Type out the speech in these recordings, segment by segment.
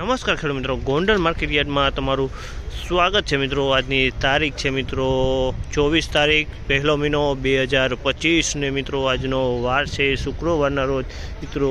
નમસ્કાર ખેડૂત મિત્રો, ગોંડલ માર્કેટ યાર્ડમાં તમારું સ્વાગત છે મિત્રો। આજની તારીખ છે મિત્રો 24 તારીખ પહેલો મહિનો 2025 ને મિત્રો આજનો વાર છે શુક્રવારના રોજ। મિત્રો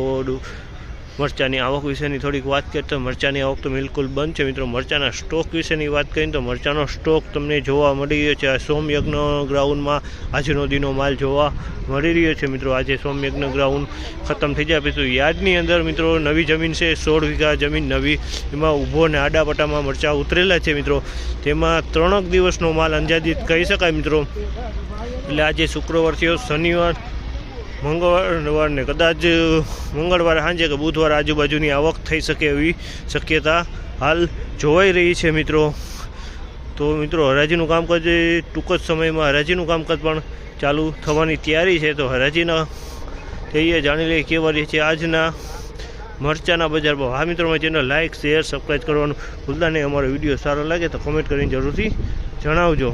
મરચાની આવક વિશેની થોડીક વાત કરીએ તો મરચાની આવક તો બિલકુલ બંધ છે મિત્રો। મરચાના સ્ટોક વિશેની વાત કરીએ તો મરચાનો સ્ટોક તમને જોવા મળી રહ્યો છે આ સોમયજ્ઞ ગ્રાઉન્ડમાં। આજનો દીનો માલ જોવા મળી રહ્યો છે મિત્રો। આજે સોમયજ્ઞ ગ્રાઉન્ડ ખતમ થઈ જાય પછી યાર્ડની અંદર મિત્રો નવી જમીન છે 16 વીઘા જમીન નવી, એમાં ઊભો ને આડા પટ્ટામાં મરચાં ઉતરેલા છે મિત્રો। તેમાં 3 દિવસનો માલ અંદાજિત કહી શકાય મિત્રો। એટલે આજે શુક્રવાર થયો, શનિવાર મંગળવાર ને કદાચ મંગળવારે સાંજે કે બુધવાર આજુબાજુની આવક થઈ શકે એવી શક્યતા હાલ જોવાઈ રહી છે મિત્રો। તો મિત્રો હરાજીનું કામકાજ ટૂંક જ સમયમાં હરાજીનું કામકાજ પણ ચાલુ થવાની તૈયારી છે। તો હરાજીના થઈએ જાણી લઈએ કેવા રહે છે આજના મરચાના બજાર ભાવ। હા મિત્રો, મારી ચેનલ લાઇક શેર સબસ્ક્રાઈબ કરવાનું ભૂલતા નહીં। અમારો વિડીયો સારો લાગે તો કોમેન્ટ કરીને જરૂરથી જણાવજો।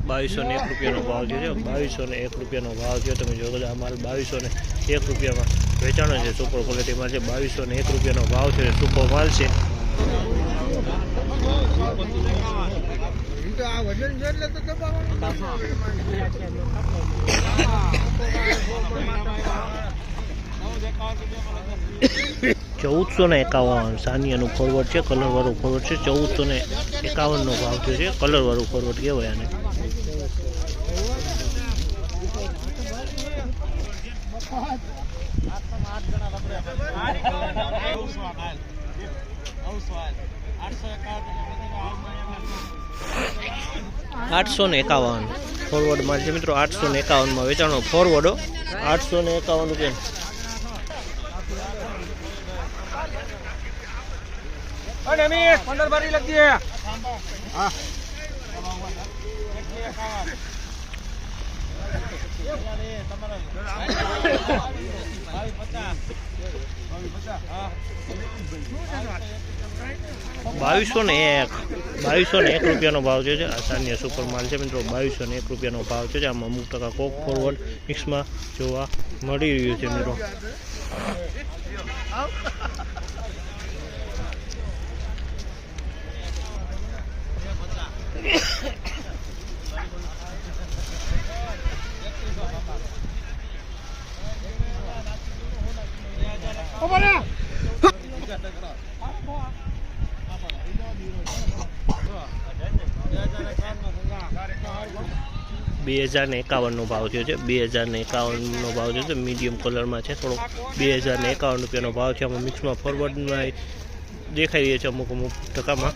₹2201 ભાવ છે। ₹2201 ભાવ છે। તમે જો આ માલ ₹2201 વેચાણો છે। સુપર ક્વોલિટીમાં છે। ₹2201 ભાવ છે। સુપર માલ છે। ₹1451 સાનિયાનું ફોરવર્ડ છે, કલરવાળું ફોરવર્ડ છે। ₹1451 ભાવ થયો છે। કલરવાળું ફોરવર્ડ કહેવાય આને। ₹851 ફોરવર્ડ માલ છે મિત્રો। ₹851 વેચાણો ફોરવર્ડો। ₹851 ₹2201 ભાવ છે। આ સાનિયા સુપર માલ છે મિત્રો। ₹2201 ભાવ છે। આમાં 50% કોક ફોરવર્ડ મિક્સમાં જોવા મળી રહ્યું છે મિત્રો। ₹2051 ભાવ થયો છે। ₹2051 ભાવ છે। મીડિયમ કલરમાં છે થોડોક। ₹2051 ભાવ છે। આમાં મિક્સમાં ફોરવર્ડમાં દેખાઈ રહ્યા છે અમુક ટકામાં।